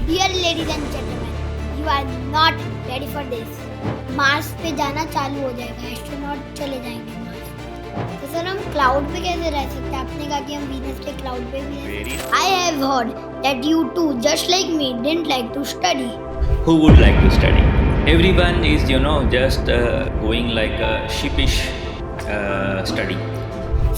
Dear ladies and gentlemen, you are not ready for this. Mars पे जाना चालू हो जाएगा, एस्ट्रोनॉट चले जाएंगे मार्स। तो सर हम क्लाउड पे कैसे रह सकते हैं? आपने कहा कि हम वीनस के क्लाउड पे भी रह सकते हैं। I have heard that you too, just like me, didn't like to study. Who would like to study? Everyone is, just going like a sheepish study.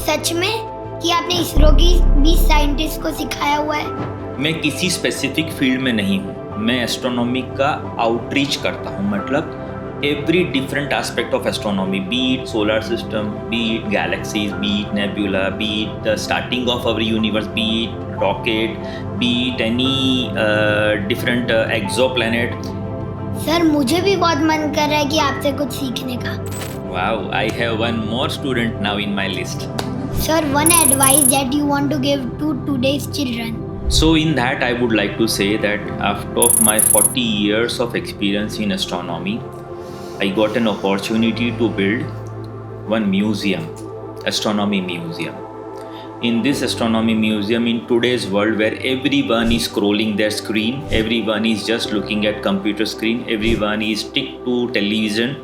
सच में कि आपने इसरो की 20 साइंटिस्ट को सिखाया हुआ है? मैं किसी स्पेसिफिक फील्ड में नहीं हूँ, मैं एस्ट्रोनॉमी का आउटरीच करता हूँ, मतलब every different aspect of astronomy, be it solar system, be it galaxies, be it nebula, be it the starting of our universe, be it rocket, be it any different exoplanet. Sir मुझे भी बहुत मन कर रहा है कि आपसे कुछ सीखने का। Wow, I have one more student now in my list. Sir, one advice that you want to give to today's children. So in that I would like to say that after my 40 years of experience in astronomy, I got an opportunity to build one museum, astronomy museum. In this astronomy museum, in today's world where everyone is scrolling their screen, everyone is just looking at computer screen, everyone is stick to television,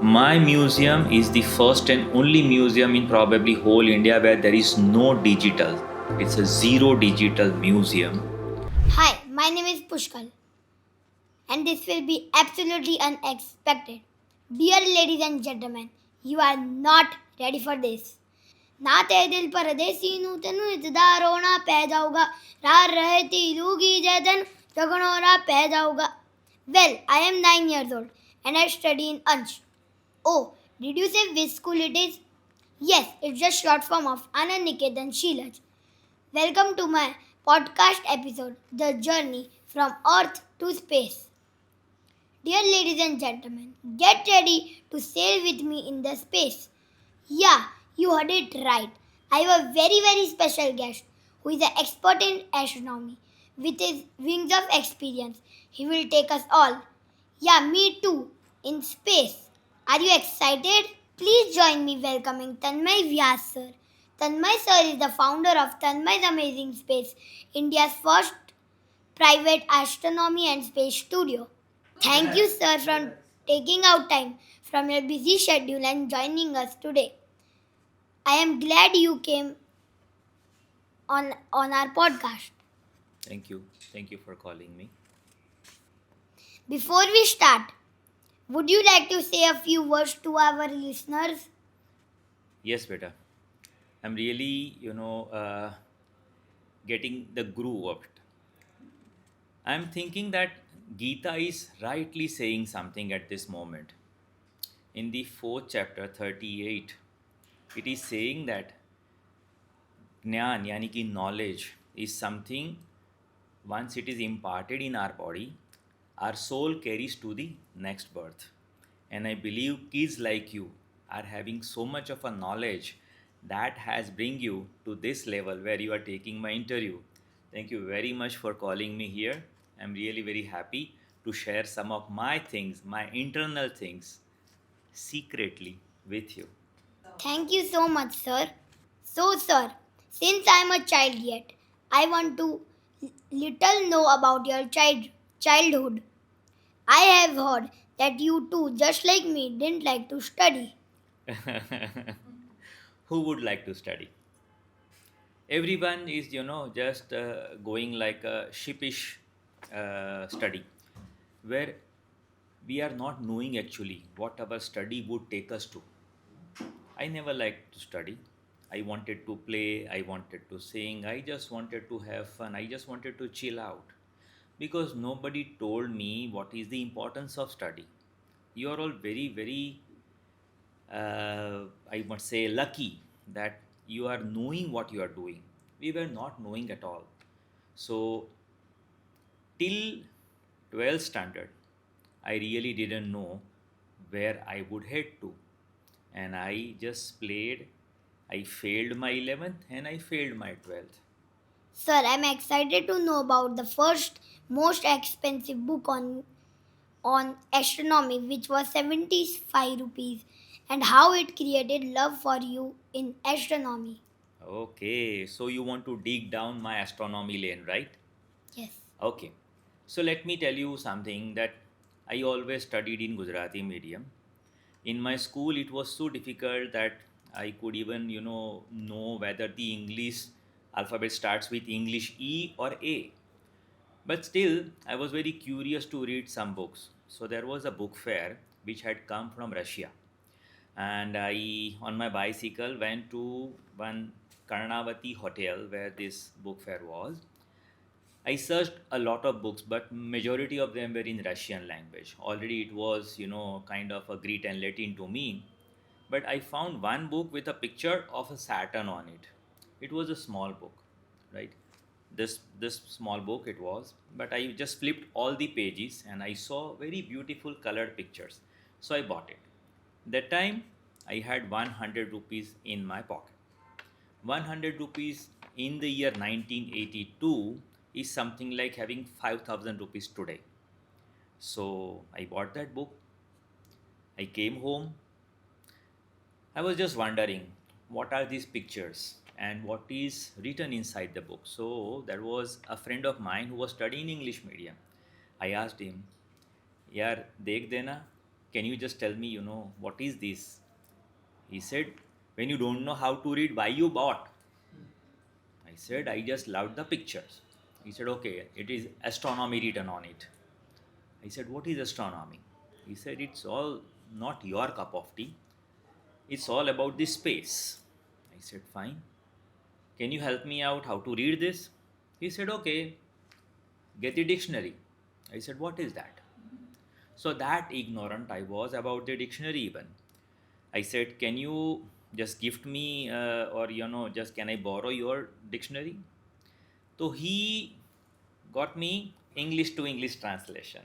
my museum is the first and only museum in probably whole India where there is no digital. It's a zero digital museum. Hi, my name is Pushkal, and this will be absolutely unexpected. Dear ladies and gentlemen, you are not ready for this. ना ते दिल परदेसी नू तेनू इतदा रोना पै जाऊगा, राह रहती लूगी जैदन जगनोरा पै जाऊगा. Well, I am 9 years old and I study in Ansh. Oh, did you say which school it is? Yes, it's just short form of Anand Niketan Sheelaj. Welcome to my podcast episode, The Journey from Earth to Space. Dear ladies and gentlemen, get ready to sail with me in the space. Yeah, you heard it right. I have a very special guest who is an expert in astronomy. With his wings of experience, he will take us all, yeah, me too, in space. Are you excited? Please join me welcoming Tanmay Vyas sir. Tanmay sir is the founder of Tanmay's Amazing Space, India's first private astronomy and space studio. Thank you sir for taking out time from your busy schedule and joining us today. I am glad you came on our podcast. Thank you. Thank you for calling me. Before we start, would you like to say a few words to our listeners? Yes, beta. I'm really, getting the groove of it. I'm thinking that Gita is rightly saying something at this moment. In the fourth chapter, 38, it is saying that Jnana, yani ki knowledge, is something once it is imparted in our body, our soul carries to the next birth. And I believe kids like you are having so much of a knowledge that has bring you to this level where you are taking my interview. Thank you very much for calling me here. I'm really very happy to share some of my things, my internal things, secretly with you. Thank you so much, sir. So, sir, since I'm a child yet, I want to little know about your childhood. I have heard that you too, just like me, didn't like to study. Who would like to study? Everyone is, just going like a sheepish study where we are not knowing actually what our study would take us to. I never liked to study. I wanted to play, I wanted to sing, I just wanted to have fun, I just wanted to chill out because nobody told me what is the importance of study. You are all very, I must say, lucky that you are knowing what you are doing. We were not knowing at all. So, till 12th standard, I really didn't know where I would head to. And I just played. I failed my 11th and I failed my 12th. Sir, I'm excited to know about the first most expensive book on astronomy, which was 75 rupees, and how it created love for you in astronomy. Okay, so you want to dig down my astronomy lane, right? Yes. Okay. So let me tell you something that I always studied in Gujarati medium. In my school, it was so difficult that I could even, know whether the English alphabet starts with English E or A. But still, I was very curious to read some books. So there was a book fair which had come from Russia, and I, on my bicycle, went to one Karnavati hotel where this book fair was. I searched a lot of books, but majority of them were in Russian language. Already it was, kind of a Greek and Latin to me. But I found one book with a picture of a Saturn on it. It was a small book, right? This small book it was, but I just flipped all the pages and I saw very beautiful colored pictures. So I bought it. That time I had 100 rupees in my pocket. 100 rupees in the year 1982 is something like having 5000 rupees today. So I bought that book. I came home. I was just wondering what are these pictures and what is written inside the book. So there was a friend of mine who was studying English medium. I asked him, Yaar, dekh dena, can you just tell me, what is this? He said, when you don't know how to read, why you bought? I said, I just loved the pictures. He said, okay, it is astronomy written on it. I said, what is astronomy? He said, it's all not your cup of tea. It's all about the space. I said, fine. Can you help me out how to read this? He said, okay, get the dictionary. I said, what is that? So that ignorant I was about the dictionary even. I said, can you just gift me or just can I borrow your dictionary? So he got me English to English translation,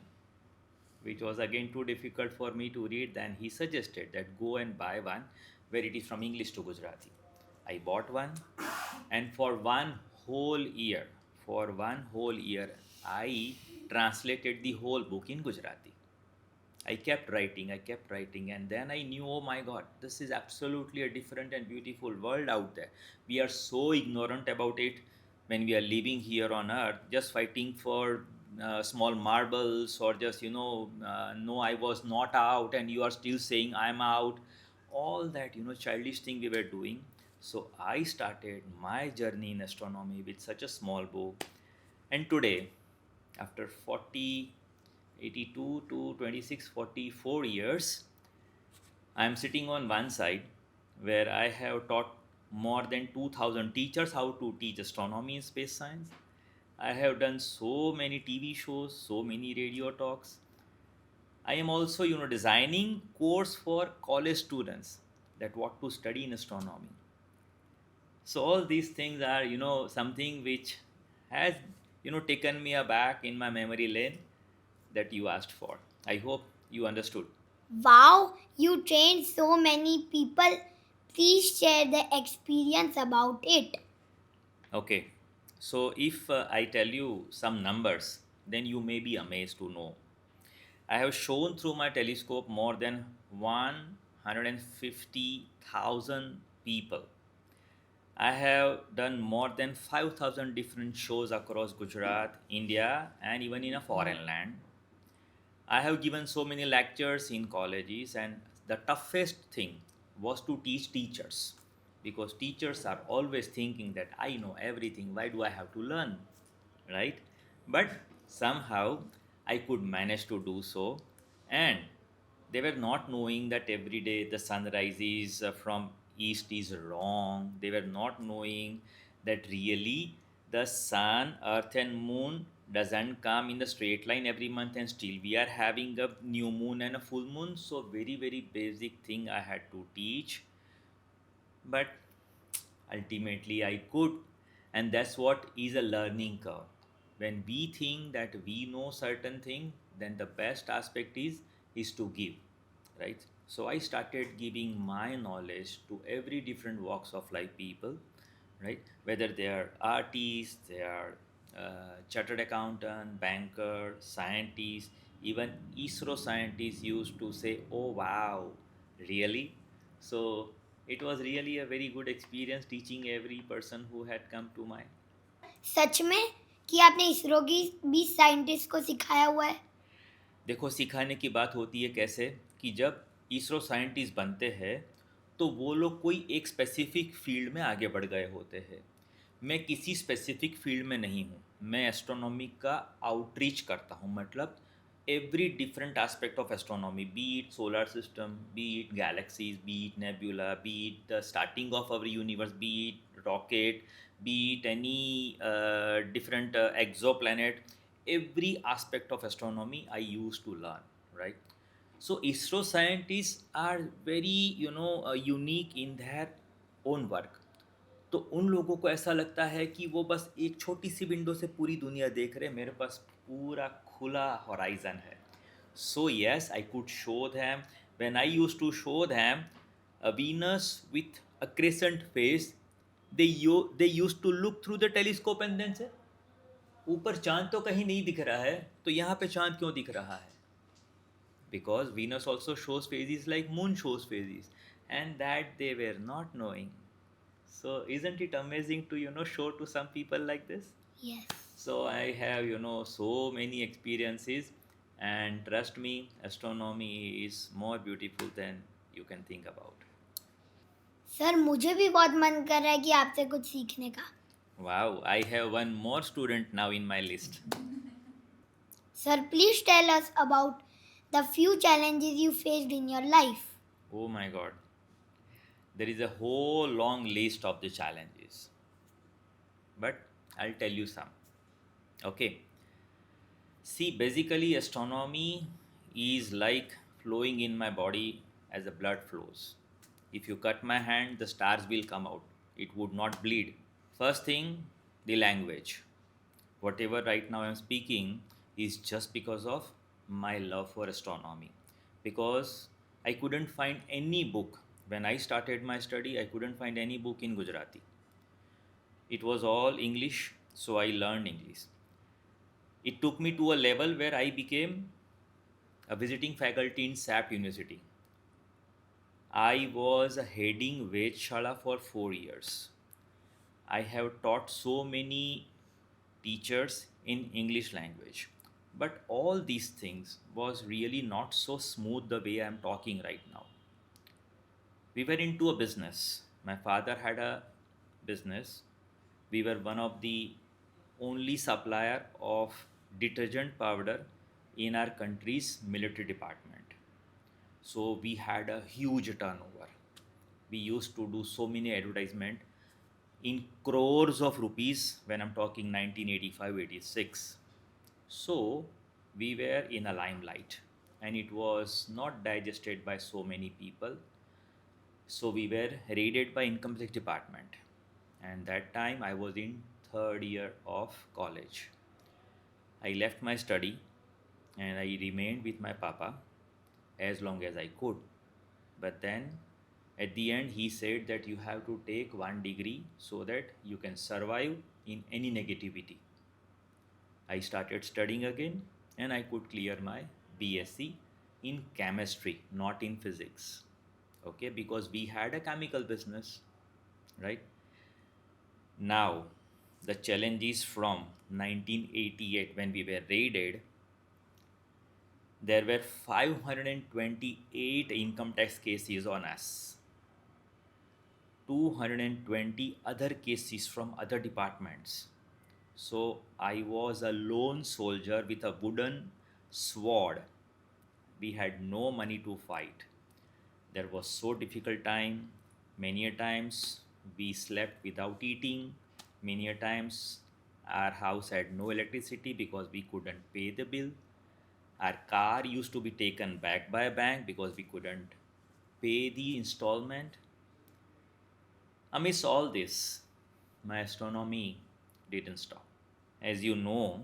which was again too difficult for me to read. Then he suggested that go and buy one where it is from English to Gujarati. I bought one, and whole year, for one whole year, I translated the whole book in Gujarati. I kept writing, and then I knew, oh my God, this is absolutely a different and beautiful world out there. We are so ignorant about it when we are living here on earth, just fighting for small marbles, or just, no, I was not out, and you are still saying I'm out. All that, childish thing we were doing. So I started my journey in astronomy with such a small book, and today, after 82 to 26, 44 years, I am sitting on one side where I have taught more than 2000 teachers how to teach astronomy and space science. I have done so many TV shows, so many radio talks. I am also, designing course for college students that what to study in astronomy. So all these things are, something which has, taken me aback in my memory lane that you asked for. I hope you understood. Wow, you trained so many people. Please share the experience about it. Okay, so if I tell you some numbers, then you may be amazed to know. I have shown through my telescope more than 150,000 people. I have done more than 5,000 different shows across Gujarat, India, and even in a foreign land. I have given so many lectures in colleges, and the toughest thing was to teach teachers, because teachers are always thinking that I know everything, why do I have to learn? Right? But somehow I could manage to do so, and they were not knowing that every day the sun rises from east is wrong. They were not knowing that really the sun, earth, and moon doesn't come in the straight line every month, and still we are having a new moon and a full moon. So very very basic thing I had to teach, but ultimately I could. And that's what is a learning curve. When we think that we know certain thing, then the best aspect is to give, right? So I started giving my knowledge to every different walks of life people, right? Whether they are artists, they are chartered accountant, banker, scientists, even ISRO scientists used to say, oh wow, really? So it was really a very good experience teaching every person who had come to my. सच में कि आपने इसरो की 20 scientist को सिखाया हुआ है? देखो, सिखाने की बात होती है कैसे कि जब इसरो साइंटिस्ट बनते हैं तो वो लोग कोई एक स्पेसिफिक फील्ड में आगे बढ़ गए होते हैं। मैं किसी स्पेसिफिक फील्ड में नहीं हूँ। मैं एस्ट्रोनॉमी का आउटरीच करता हूँ, मतलब every different aspect of astronomy, be it solar system, be it galaxies, be it nebula, B it the starting of our universe, be it rocket, be it any different exoplanet, every aspect of astronomy I used to learn, right? So ISRO scientists are very, unique in their own work. तो उन लोगों को ऐसा लगता है कि वो बस एक छोटी सी विंडो से पूरी दुनिया देख रहे हैं, मेरे पास पूरा खुला हॉराइजन है. So yes, I could show them. When I used to show them a Venus with a crescent face, they used to look through the telescope and then say, ऊपर चांद तो कहीं नहीं दिख रहा है, तो यहाँ पे चांद क्यों दिख रहा है? Because Venus also shows phases like moon shows phases, and that they were not knowing. So isn't it amazing to show to some people like this? Yes. So I have so many experiences, and trust me, astronomy is more beautiful than you can think about. Sir मुझे भी बहुत मन कर रहा है कि आपसे कुछ सीखने का. Wow, I have one more student now in my list. Sir, please tell us about the few challenges you faced in your life. Oh my god. There is a whole long list of the challenges. But I'll tell you some. Okay. See, basically, astronomy is like flowing in my body as the blood flows. If you cut my hand, the stars will come out. It would not bleed. First thing, the language. Whatever right now I'm speaking is just because of my love for astronomy. Because I couldn't find any book. When I started my study, I couldn't find any book in Gujarati. It was all English, so I learned English. It took me to a level where I became a visiting faculty in SAP University. I was heading Vedshala for 4 years. I have taught so many teachers in English language. But all these things was really not so smooth the way I'm talking right now. We were into a business. My father had a business. We were one of the only supplier of detergent powder in our country's military department. So we had a huge turnover. We used to do so many advertisement in crores of rupees when I'm talking 1985 86. So we were in a limelight, and it was not digested by so many people. So we were raided by income tax department, and that time I was in third year of college. I left my study and I remained with my papa as long as I could. But then at the end, he said that you have to take one degree so that you can survive in any negativity. I started studying again and I could clear my BSc in chemistry, not in physics. Okay, because we had a chemical business, right? Now, the challenge is from 1988 when we were raided. There were 528 income tax cases on us, 220 other cases from other departments. So I was a lone soldier with a wooden sword. We had no money to fight. There was so difficult time. Many a times we slept without eating. Many a times our house had no electricity because we couldn't pay the bill. Our car used to be taken back by a bank because we couldn't pay the installment. Amidst all this, my astronomy didn't stop. As you know,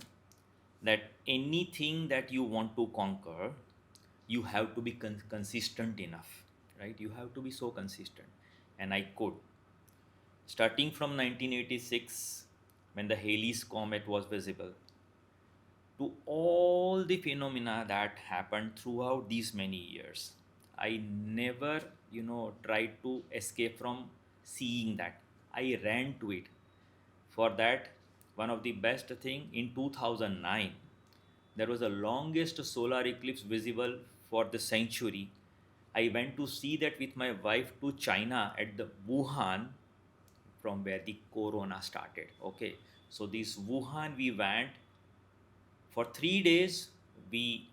that anything that you want to conquer, you have to be consistent enough, right? You have to be so consistent. And I could. Starting from 1986, when the Halley's Comet was visible, to all the phenomena that happened throughout these many years, I never, tried to escape from seeing that. I ran to it. For that, one of the best thing in 2009, there was the longest solar eclipse visible for the century. I went to see that with my wife to China at the Wuhan, from where the corona started. Okay, so this Wuhan we went for 3 days. We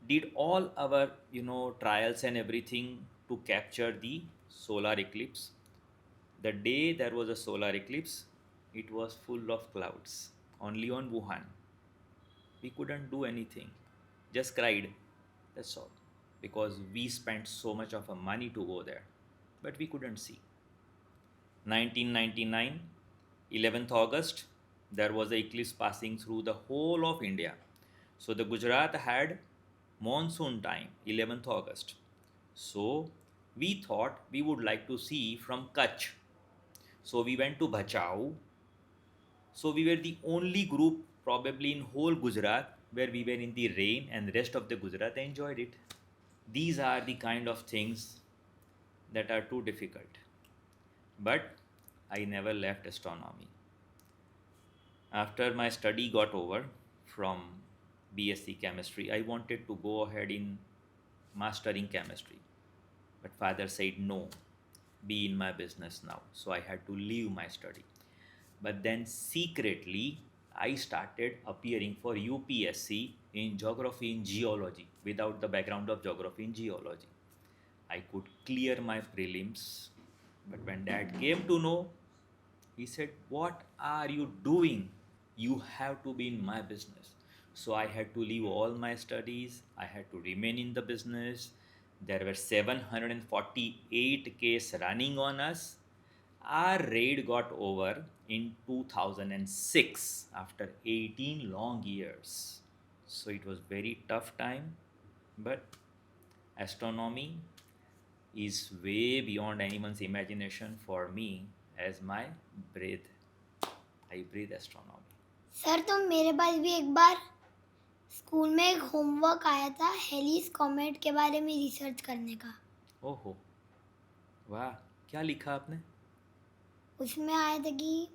did all our trials and everything to capture the solar eclipse. The day there was a solar eclipse, it was full of clouds only on Wuhan. We couldn't do anything, just cried, that's all, because we spent so much of our money to go there, but we couldn't see. 1999, 11th August, there was an eclipse passing through the whole of India. So the Gujarat had monsoon time, 11th August. So we thought we would like to see from Kutch. So we went to Bhachau. So we were the only group probably in whole Gujarat where we were in the rain, and the rest of the Gujarat enjoyed it. These are the kind of things that are too difficult. But I never left astronomy. After my study got over from BSc chemistry, I wanted to go ahead in mastering chemistry. But father said no, be in my business now. So I had to leave my study. But then secretly, I started appearing for UPSC in geography and geology without the background of geography and geology. I could clear my prelims, but when dad came to know, he said, what are you doing? You have to be in my business. So I had to leave all my studies. I had to remain in the business. There were 748 cases running on us. Our raid got over in 2006 after 18 long years. So it was very tough time, but astronomy is way beyond anyone's imagination for me as my breath. I breathe astronomy. Sir तो मेरे पास भी एक बार school में एक homework आया था हेलिस comet के बारे में रिसर्च करने का. ओहो, वाह, क्या लिखा आपने? उसमें आया था कि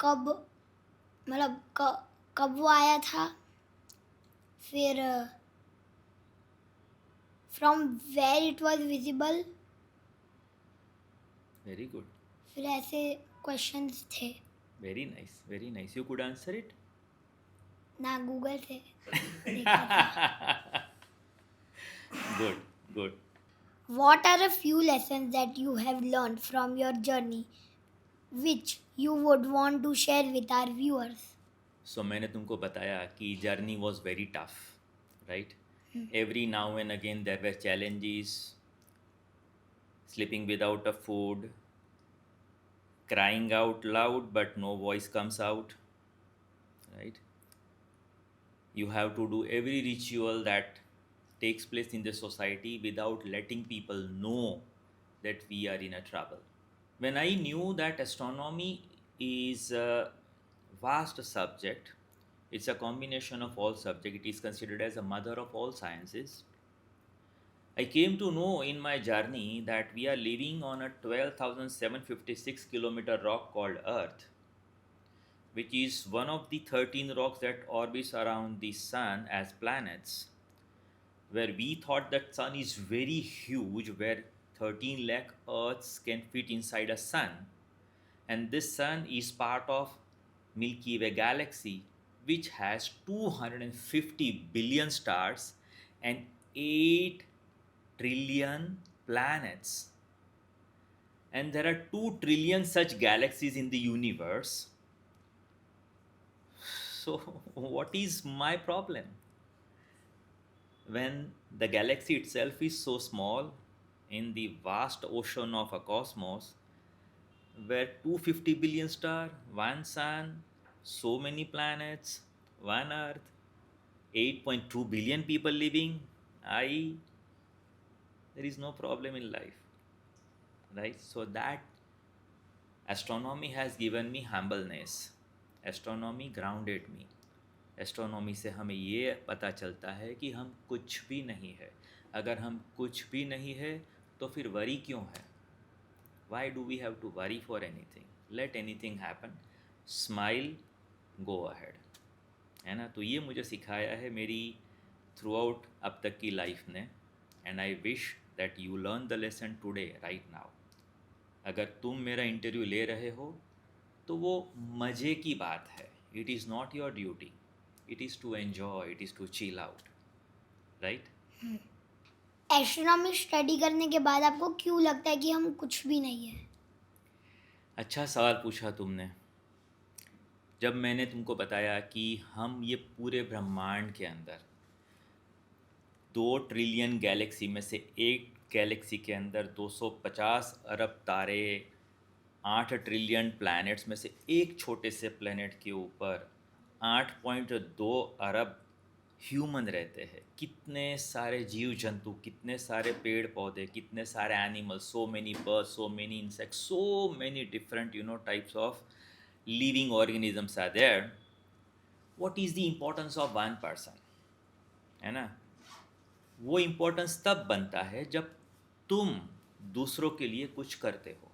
कब मतलब कब वो आया था, फिर from where it was visible. Very good. फिर ऐसे क्वेश्चंस थे. Very nice, very nice. You could answer it? ना गूगल से देखा था. Good, good. What are a few lessons that you have learned from your journey which you would want to share with our viewers? So मैंने तुमको बताया कि journey was very tough, right? Every now and again there were challenges, sleeping without a food, crying out loud but no voice comes out, right? You have to do every ritual that takes place in the society without letting people know that we are in a trouble. When I knew that astronomy is a vast subject, it's a combination of all subjects, it is considered as a mother of all sciences. I came to know in my journey that we are living on a 12,756 kilometer rock called Earth, which is one of the 13 rocks that orbits around the sun as planets. Where we thought that sun is very huge, where 13 lakh Earths can fit inside a sun. And this sun is part of Milky Way galaxy, which has 250 billion stars and 8 trillion planets. And there are 2 trillion such galaxies in the universe. So, what is my problem? When the galaxy itself is so small in the vast ocean of a cosmos, where 250 billion stars, one sun, so many planets, one Earth, 8.2 billion people living, there is no problem in life, right? So that astronomy has given me humbleness. Astronomy grounded me. Astronomy से हमें ये पता चलता है कि हम कुछ भी नहीं है. अगर हम कुछ भी नहीं है तो फिर वरी क्यों है? Why do we have to worry for anything? Let anything happen, smile, go ahead, है ना। तो ये मुझे सिखाया है मेरी थ्रू आउट अब तक की लाइफ ने, and I wish that you learn the lesson today right now. अगर तुम मेरा इंटरव्यू ले रहे हो तो वो मज़े की बात है, it is not your duty, it is to enjoy, it is to chill out, right. Astronomy study करने के बाद आपको क्यों लगता है कि हम कुछ भी नहीं है? अच्छा सवाल पूछा तुमने। जब मैंने तुमको बताया कि हम ये पूरे ब्रह्मांड के अंदर 2 ट्रिलियन गैलेक्सी में से एक गैलेक्सी के अंदर 250 अरब तारे, 8 ट्रिलियन प्लैनेट्स में से एक छोटे से प्लैनेट के ऊपर 8.2 अरब ह्यूमन रहते हैं, कितने सारे जीव जंतु, कितने सारे पेड़ पौधे, कितने सारे animals, so many birds, so many insects, so many different types of living organisms are there. What is the importance of one person, है ना। वो इम्पोर्टेंस तब बनता है जब तुम दूसरों के लिए कुछ करते हो।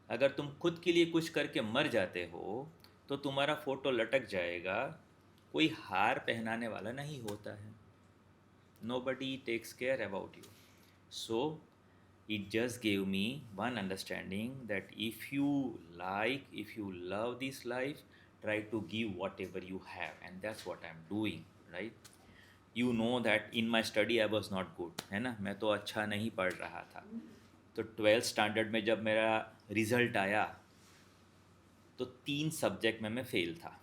अगर तुम खुद के लिए कुछ करके मर जाते हो तो तुम्हारा फोटो लटक जाएगा, कोई हार पहनाने वाला नहीं होता है। Nobody takes care about you. So it just gave me one understanding that if you like, if you love this life, try to give whatever you have, and that's what I'm doing, right? You know that in my study I was not good, है ना, मैं तो अच्छा नहीं पढ़ रहा था। तो 12th स्टैंडर्ड में जब मेरा रिज़ल्ट आया तो 3 सब्जेक्ट में मैं फेल था,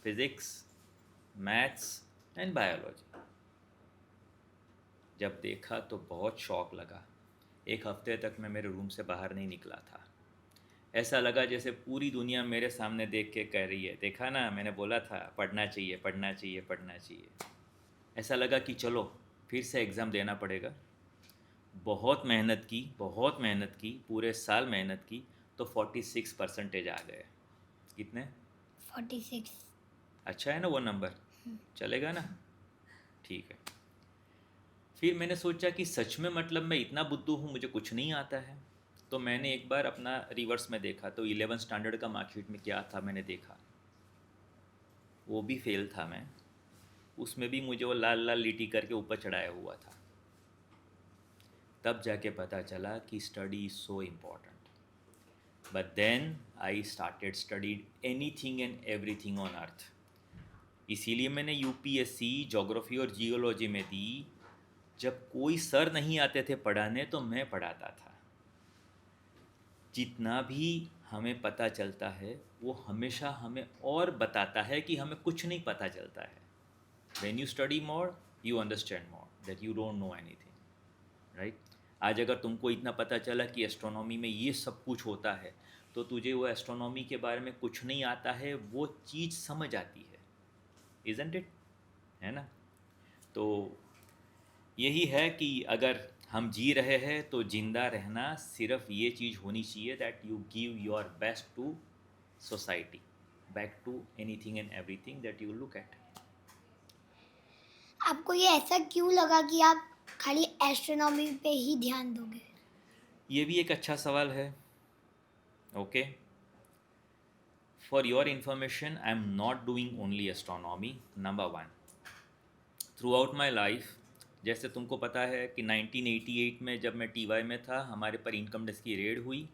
फिज़िक्स, मैथ्स एंड बायोलॉजी। जब देखा तो बहुत शौक लगा। एक हफ्ते तक मैं मेरे रूम से बाहर नहीं निकला था। ऐसा लगा जैसे पूरी दुनिया मेरे सामने देख के कह रही है, देखा ना, मैंने बोला था पढ़ना चाहिए, पढ़ना चाहिए, पढ़ना चाहिए। ऐसा लगा कि चलो फिर से एग्ज़ाम देना पड़ेगा। बहुत मेहनत की, बहुत मेहनत की, पूरे साल मेहनत की, तो 46% आ गए। कितने? 46। अच्छा है ना वो नंबर, चलेगा ना, ठीक है। फिर मैंने सोचा कि सच में मतलब मैं इतना बुद्धू हूँ, मुझे कुछ नहीं आता है। तो मैंने एक बार अपना रिवर्स में देखा तो 11 स्टैंडर्ड का मार्कशीट में क्या था मैंने देखा, वो भी फेल था मैं, उसमें भी मुझे वो लाल लाल लिटी करके ऊपर चढ़ाया हुआ था। तब जाके पता चला कि study is so important. But then I started studied anything and everything on earth. इसीलिए मैंने यूपीएससी ज्योग्राफी और जियोलॉजी में दी। जब कोई सर नहीं आते थे पढ़ाने तो मैं पढ़ाता था। जितना भी हमें पता चलता है वो हमेशा हमें और बताता है कि हमें कुछ नहीं पता चलता है। When you study more, you understand more that you don't know anything, right? आज अगर तुमको इतना पता चला कि एस्ट्रोनॉमी में ये सब कुछ होता है, तो तुझे वो एस्ट्रोनॉमी के बारे में कुछ नहीं आता है, वो चीज़ समझ आती है, isn't it? है ना। तो यही है कि अगर हम जी रहे हैं तो जिंदा रहना सिर्फ ये चीज़ होनी चाहिए that you give your best to society, back to anything and everything that you look at. आपको ये ऐसा क्यों लगा कि आप खाली एस्ट्रोनॉमी पे ही ध्यान दोगे? ये भी एक अच्छा सवाल है। Okay, for your information, I am not doing only astronomy. Number one, through out my life, जैसे तुमको पता है कि 1988 में जब मैं टीवाई में था, हमारे पर इनकम टैक्स की रेड हुई।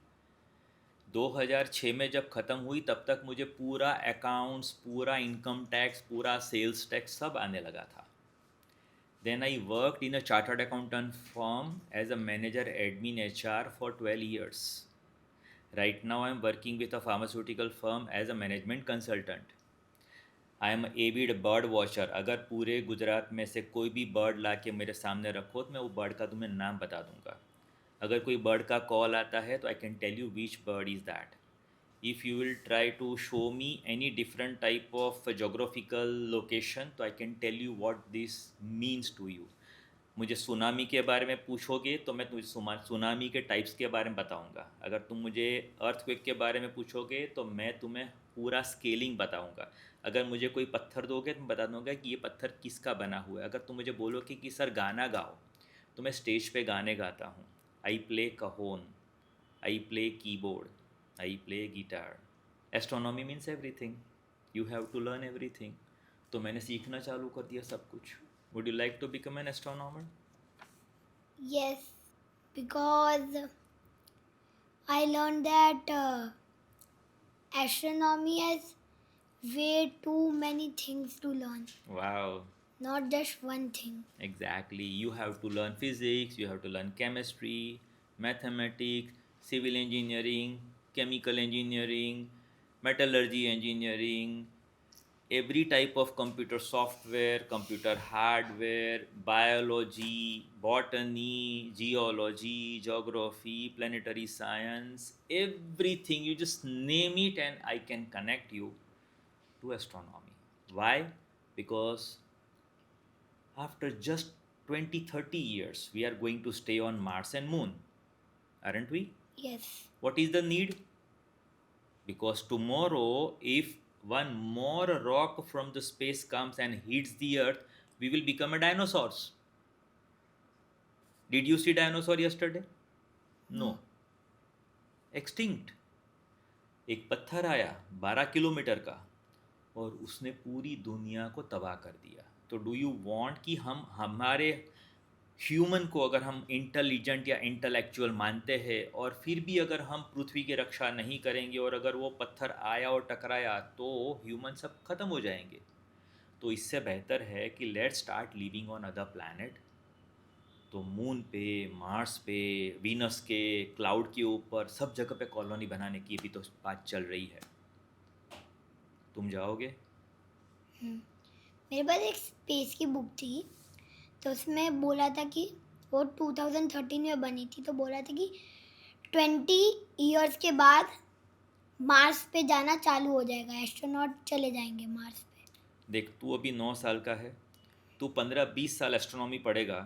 2006 में जब ख़त्म हुई तब तक मुझे पूरा अकाउंट्स, पूरा इनकम टैक्स, पूरा सेल्स टैक्स सब आने लगा था। Then I worked in a chartered accountant firm as a manager admin HR for 12 years. Right now I am working with a pharmaceutical firm as a management consultant. I am avid bird watcher. अगर पूरे गुजरात में से कोई भी bird ला के मेरे सामने रखो तो मैं वो बर्ड का तुम्हें नाम बता दूंगा। अगर कोई बर्ड का कॉल आता है तो I can tell you which bird is that. If you will try to show me any different type of geographical location, तो I can tell you what this means to you. मुझे tsunami के बारे में पूछोगे तो मैं तुझे tsunami के टाइप्स के बारे में बताऊंगा। अगर तुम मुझे अर्थक्वेक के बारे में पूछोगे तो मैं तुम्हें पूरा स्केलिंग बताऊंगा। अगर मुझे कोई पत्थर दोगे तो मैं बता दूंगा कि ये पत्थर किसका बना हुआ है। अगर तुम मुझे बोलोगे कि सर गाना गाओ, तो मैं स्टेज पे गाने गाता हूँ। I play cajon, I play keyboard, I play guitar. Astronomy means everything. You have to learn everything. तो मैंने सीखना चालू कर दिया सब कुछ. Would you like to become an astronomer? Yes, because I learned that astronomy has way too many things to learn, Wow. not just one thing. Exactly. You have to learn physics, you have to learn chemistry, mathematics, civil engineering, chemical engineering, metallurgy engineering, every type of computer software, computer hardware, biology, botany, geology, geography, planetary science, everything. You just name it and I can connect you to astronomy. Why? Because after just 20, 30 years, we are going to stay on Mars and Moon, aren't we? Yes, What is the need? Because tomorrow, if one more rock from the space comes and hits the earth, we will become a dinosaurs. Did you see dinosaur yesterday? No. Extinct. एक पत्थर आया 12 kilometre का और उसने पूरी दुनिया को तबाह कर दिया. तो डू यू वांट कि हम हमारे ह्यूमन को अगर हम इंटेलिजेंट या इंटेलेक्चुअल मानते हैं और फिर भी अगर हम पृथ्वी की रक्षा नहीं करेंगे और अगर वो पत्थर आया और टकराया तो ह्यूमन सब खत्म हो जाएंगे. तो इससे बेहतर है कि let's start living on other planet. तो मून पे, मार्स पे, वीनस के, क्लाउड के ऊपर सब जगह पे कॉलोनी बनाने की भी तो बात चल रही है. तुम जाओगे? मेरे पास एक स्पेस की बुक थी, तो उसमें बोला था कि वो 2013 में बनी थी, तो बोला था कि 20 इयर्स के बाद मार्स पे जाना चालू हो जाएगा, एस्ट्रोनॉट चले जाएंगे मार्स पे. देख, तू अभी 9 साल का है, तू 15-20 साल एस्ट्रोनॉमी पढ़ेगा,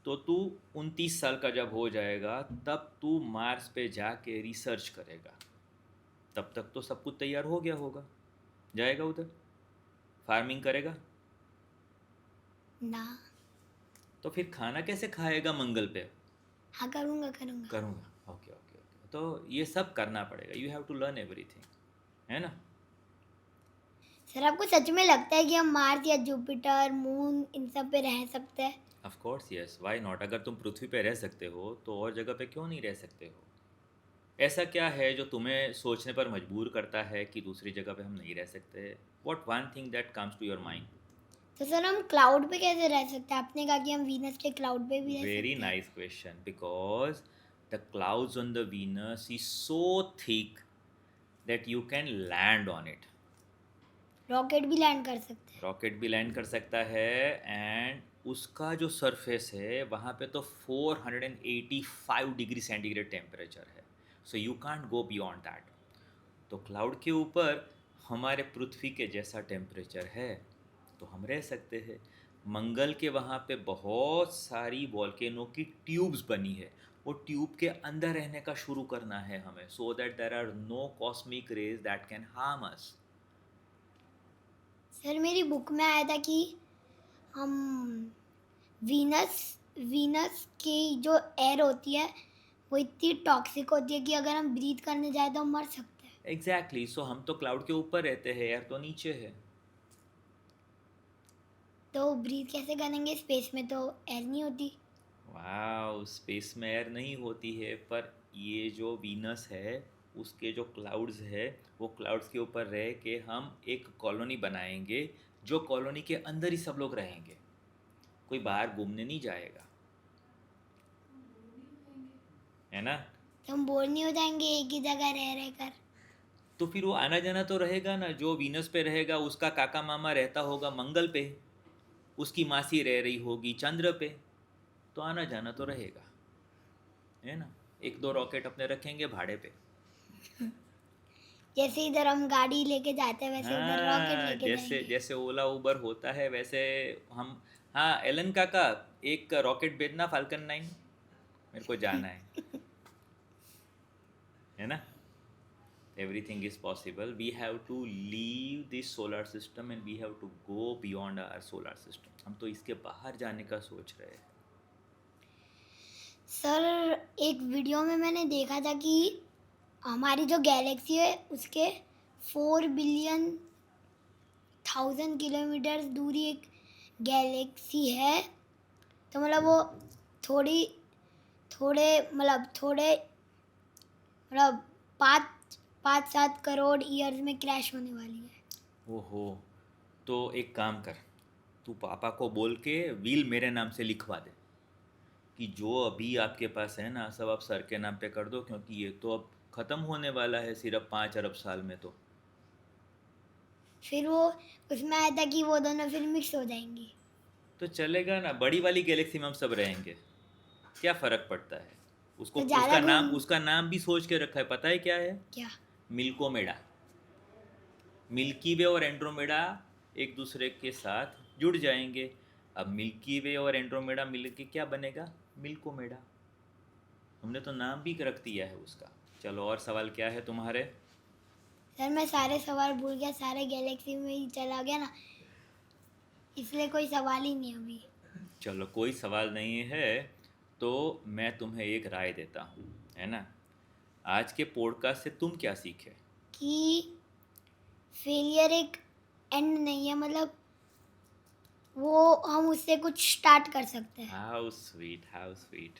तो तू 29 साल का जब हो जाएगा तब तू मार्स पे जाके रिसर्च करेगा. तब तक तो सब कुछ तैयार हो गया होगा. जाएगा उधर, फार्मिंग करेगा. ना. तो फिर खाना कैसे खाएगा मंगल पे? हाँ, करूँगा. करूँगा. ओके. तो ये सब करना पड़ेगा. You have to learn everything, है ना? सर, आपको सच में लगता है कि हम मार्स या जुपिटर, मून इन सब पे रह सकते हैं? Of course yes, why not. अगर तुम पृथ्वी पे रह सकते हो तो और जगह पे क्यों नहीं रह सकते हो? ऐसा क्या है जो तुम्हें सोचने पर मजबूर करता है कि दूसरी जगह पे हम नहीं रह सकते? What one thing that comes to your mind? तो सर, हम क्लाउड पे कैसे रह सकते हैं? आपने कहा कि हम वीनस के क्लाउड पे भी रह Very सकते हैं. nice question. Because the clouds on the Venus is so thick that you can land on it. Rocket भी लैंड कर सकते हैं. रॉकेट भी लैंड कर सकता है एंड उसका जो सरफेस है वहाँ पे तो 485 डिग्री सेंटीग्रेड टेम्परेचर है. So you can't go beyond that. तो क्लाउड के ऊपर हमारे पृथ्वी के जैसा टेम्परेचर है तो हम रह सकते हैं. मंगल के वहाँ पे बहुत सारी वॉल्केनो की ट्यूब्स बनी है. वो ट्यूब के अंदर रहने का शुरू करना है हमें, so that there are no cosmic rays that can harm us. Sir, मेरी बुक में आया था कि हम वीनस की जो एयर होती है वो इतनी टॉक्सिक होती है कि अगर हम ब्रीथ करने जाए तो हम मर सकते हैं. एग्जैक्टली. सो हम तो क्लाउड के ऊपर रहते हैं, एयर तो नीचे है. तो ब्रीथ कैसे करेंगे? स्पेस में तो एयर नहीं होती. वाह, स्पेस में एयर नहीं होती है, पर ये जो वीनस है उसके जो क्लाउड्स है वो क्लाउड्स के ऊपर रह के हम एक कॉलोनी बनाएंगे, जो कॉलोनी के अंदर ही सब लोग रहेंगे. कोई बाहर घूमने नहीं जाएगा, है ना? तो हम बोर नहीं हो जाएंगे एक ही जगह रह कर? तो फिर वो आना जाना तो रहेगा ना. जो वीनस पे रहेगा उसका काका मामा रहता होगा मंगल पे, उसकी मासी रह रही होगी चंद्र पे, तो आना जाना तो रहेगा, है ना? 1-2 रॉकेट अपने रखेंगे भाड़े पे. जैसे इधर हम गाड़ी लेके जाते हैं वैसे उधर रॉकेट हाँ, लेके जैसे जाएंगे. जैसे ओला उबर होता है वैसे हम. हाँ एलन काका, एक रॉकेट भेजना फाल्कन 9, मेरे को जाना है ना? Everything is possible. We have to leave this solar system and we have to go beyond our solar system. हम तो इसके बाहर जाने का सोच रहे हैं. सर, एक वीडियो में मैंने देखा था कि हमारी जो गैलेक्सी है उसके 4 बिलियन 1000 किलोमीटर दूरी एक गैलेक्सी है, तो मतलब वो थोड़ी थोड़े मतलब 5-7 करोड़ ईयर्स में क्रैश होने वाली है। ओहो, तो एक काम कर, तू पापा को बोल के व्हील मेरे नाम से लिखवा दे कि जो अभी आपके पास है ना सब आप सर के नाम पे कर दो, क्योंकि ये तो अब ख़त्म होने वाला है सिर्फ 5 अरब साल में। तो फिर वो उसमें आया था कि वो दोनों फिर मिक्स हो जाएंगी। चलेगा ना, बड़ी वाली गैलेक्सी में हम सब रहेंगे, क्या फ़र्क पड़ता है। उसको तो ज़्यादा घूम उसका नाम भी सोच के रखा है, पता है क्या है? क्या? मिल्कोमेडा। मिल्की वे और एंड्रोमेडा एक दूसरे के साथ जुड़ जाएंगे। अब मिल्की वे और एंड्रोमेडा मिल के क्या बनेगा? मिल्कोमेडा। हमने तो नाम भी रख दिया है उसका। चलो, और सवाल क्या है तुम्हारे? सर मैं सारे सवाल भूल गया, सारे गैलेक्सी में ही चला गया ना, इसलिए कोई सवाल ही नहीं अभी। चलो, कोई सवाल नहीं है तो मैं तुम्हें एक राय देता हूँ, है ना। आज के पॉडकास्ट से तुम क्या सीखे? कि फेलियर एक एंड नहीं है, मतलब वो हम उससे कुछ स्टार्ट कर सकते हैं। How sweet, how sweet.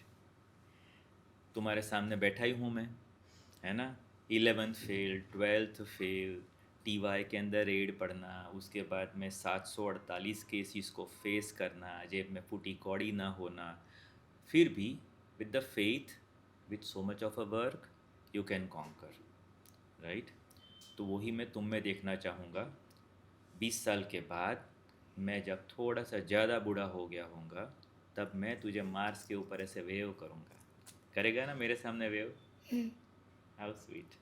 तुम्हारे सामने बैठा ही हूँ मैं, है ना। 11th fail, 12th fail, TY के अंदर रेड पढ़ना, उसके बाद में 748 केसेस को फेस करना, जेब में फूटी कौड़ी ना होना, फिर भी with the faith, with so much of a work, you can conquer, right. तो वही मैं तुम में देखना चाहूँगा। 20 साल के बाद मैं जब थोड़ा सा ज़्यादा बूढ़ा हो गया होऊंगा, तब मैं तुझे मार्स के ऊपर ऐसे वेव करूँगा। करेगा ना मेरे सामने wave? How sweet.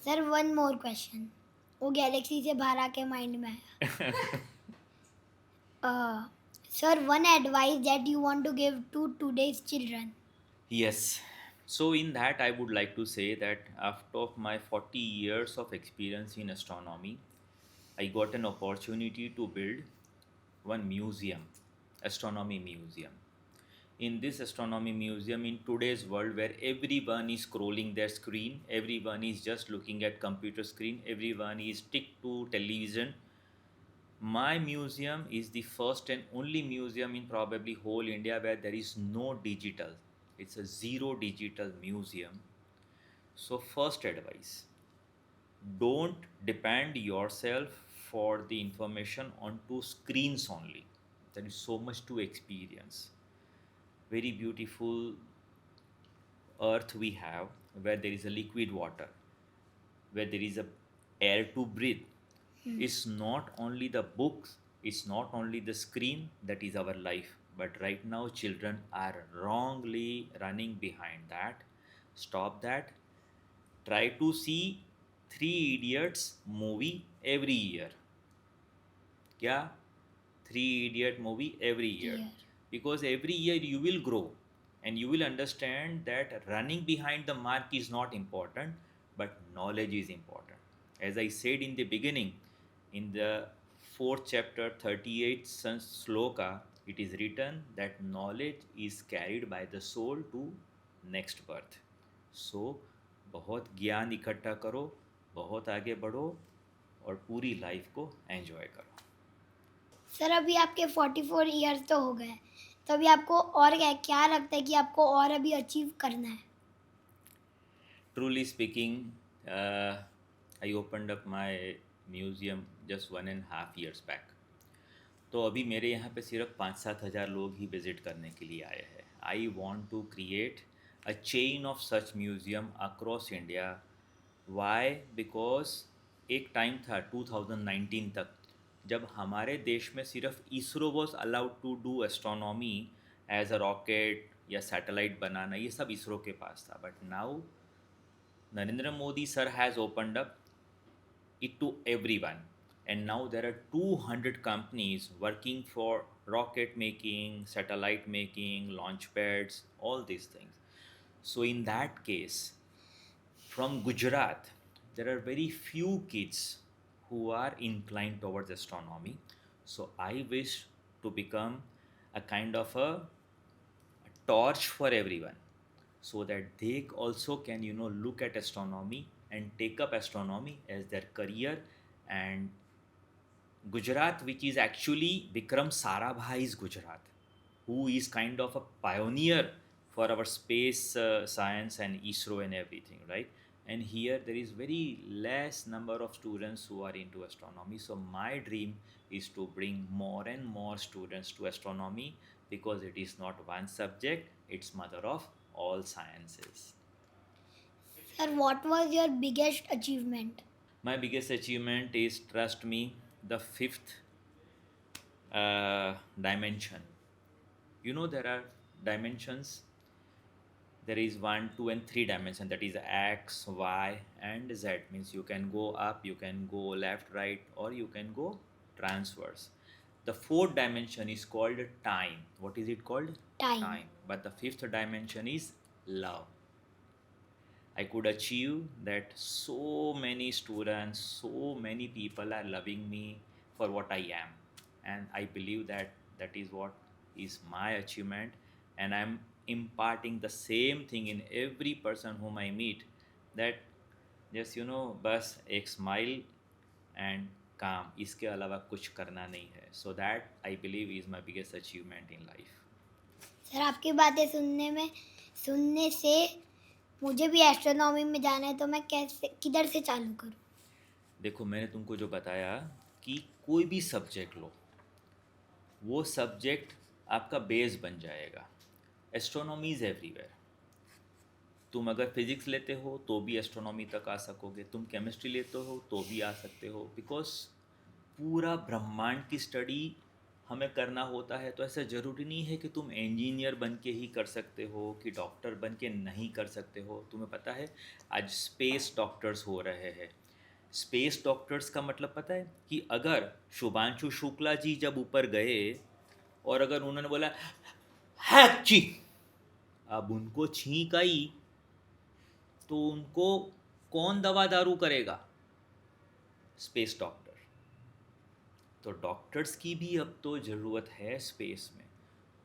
Sir one more question, वो गैलेक्सी से बाहर आके माइंड में आया। Sir one advice that you want to give to today's children. Yes. So in that I would like to say that after my 40 years of experience in astronomy, I got an opportunity to build one museum, astronomy museum. In this astronomy museum, in today's world where everyone is scrolling their screen, everyone is just looking at computer screen, everyone is stick to television, my museum is the first and only museum in probably whole India where there is no digital. It's a zero digital museum. So first advice, don't depend yourself for the information onto screens only. There is so much to experience. Very beautiful earth we have, where there is a liquid water, where there is a air to breathe. It's not only the books, it's not only the screen that is our life, but right now children are wrongly running behind that. Stop that. Try to see Three Idiots movie every year. क्या? Three Idiot movie every year. Year. Because every year you will grow and you will understand that running behind the mark is not important, but knowledge is important. As I said in the beginning, in the fourth chapter, 38th sloka, it is written that knowledge is carried by the soul to next birth. So, बहुत ज्ञान इकट्ठा करो, बहुत आगे बढ़ो और पूरी life को एंजॉय करो। सर अभी आपके 44 ईयर्स तो हो गए, तो अभी आपको और क्या लगता है कि आपको और अभी अचीव करना है? Truly speaking, I opened up my museum just 1.5 years back. तो अभी मेरे यहाँ पे सिर्फ 5-7 हज़ार लोग ही विज़िट करने के लिए आए हैं। I want to create a chain of such museum across India. Why? Because एक टाइम था 2019 तक जब हमारे देश में सिर्फ ISRO was allowed to do astronomy as a rocket या सैटेलाइट बनाना, ये सब इसरो के पास था। But now Narendra Modi sir has opened up it to everyone, and now there are 200 companies working for rocket making, satellite making, launch pads, all these things. So in that case, from Gujarat, there are very few kids who are inclined towards astronomy. So I wish to become a kind of a torch for everyone. so that they also can look at astronomy and take up astronomy as their career. And Gujarat, which is actually Vikram Sarabhai's Gujarat, who is kind of a pioneer for our space science and ISRO and everything, right? And here there is very less number of students who are into astronomy. So my dream is to bring more and more students to astronomy, because it is not one subject, it's mother of all sciences. Sir, what was your biggest achievement? My biggest achievement is, trust me, the fifth dimension. There are dimensions. There is one, two, and three dimension. That is x, y, and z. Means you can go up, you can go left, right, or you can go transverse. The fourth dimension is called time. What is it called? Time. But the fifth dimension is love. I could achieve that so many students, so many people are loving me for what I am. And I believe that that is what is my achievement. And I'm imparting the same thing in every person whom I meet, that just, बस एक smile and calm. इसके अलावा कुछ करना नहीं है. So that I believe is my biggest achievement in life. Sir, आपकी बातें सुनने से मुझे भी एस्ट्रोनॉमी में जाना है, तो मैं किधर से चालू करूं? देखो, मैंने तुमको जो बताया कि कोई भी सब्जेक्ट लो, वो सब्जेक्ट आपका बेस बन जाएगा. Astronomy is everywhere. तुम अगर फिजिक्स लेते हो तो भी एस्ट्रोनॉमी तक आ सकोगे, तुम केमिस्ट्री लेते हो तो भी आ सकते हो, बिकॉज पूरा ब्रह्मांड की स्टडी हमें करना होता है. तो ऐसा ज़रूरी नहीं है कि तुम इंजीनियर बन के ही कर सकते हो, कि डॉक्टर बन के नहीं कर सकते हो. तुम्हें पता है आज स्पेस डॉक्टर्स हो रहे हैं. स्पेस डॉक्टर्स का मतलब पता है कि अगर शुभांशु शुक्ला जी जब ऊपर गए और अगर उन्होंने बोला हैची, अब उनको छींक आई, तो उनको कौन दवा दारू करेगा? Space doctor. तो डॉक्टर्स की भी अब तो ज़रूरत है स्पेस में.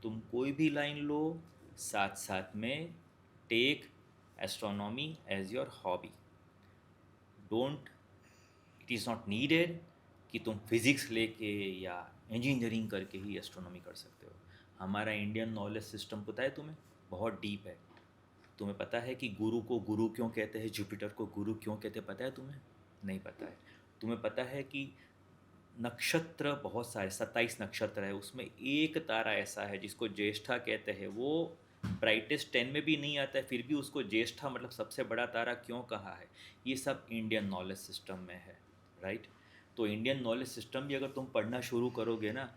तुम कोई भी लाइन लो, साथ साथ में take astronomy as your hobby. Don't, it is not needed कि तुम फिज़िक्स लेके या इंजीनियरिंग करके ही एस्ट्रोनॉमी कर सकते हो. हमारा इंडियन नॉलेज सिस्टम पता है तुम्हें, बहुत डीप है. तुम्हें पता है कि गुरु को गुरु क्यों कहते हैं, जुपिटर को गुरु क्यों कहते हैं? पता है तुम्हें? नहीं पता है. तुम्हें पता है कि नक्षत्र बहुत सारे 27 नक्षत्र है, उसमें एक तारा ऐसा है जिसको ज्येष्ठा कहते हैं. वो ब्राइटेस्ट 10 में भी नहीं आता है, फिर भी उसको ज्येष्ठा मतलब सबसे बड़ा तारा क्यों कहा है? ये सब इंडियन नॉलेज सिस्टम में है, राइट? तो इंडियन नॉलेज सिस्टम भी अगर तुम पढ़ना शुरू करोगे ना,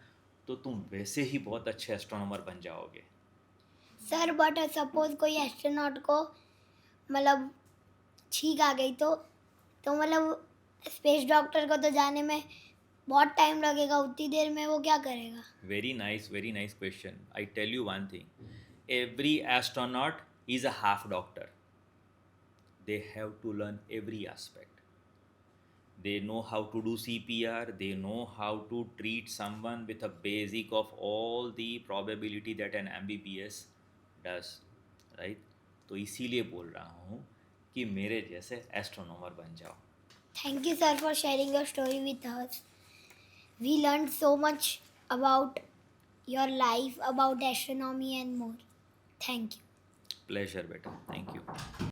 तो तुम वैसे ही बहुत अच्छे एस्ट्रोनॉमर बन जाओगे. सर, बट सपोज कोई एस्ट्रोनॉट को मतलब छींक आ गई, तो मतलब स्पेस डॉक्टर को तो जाने में बहुत टाइम लगेगा. उतनी देर में वो क्या करेगा? Very nice question. I tell you one thing. Every astronaut is a half doctor. They have to learn every aspect. They know how to do CPR. They know how to treat someone with a basic of all the probability that an MBBS does, right? तो इसीलिए बोल रहा हूँ कि मेरे जैसे astronomer बन जाओ. Thank you, sir, for sharing your story with us. We learned so much about your life, about astronomy and more. Thank you. Pleasure, बेटा. Thank you.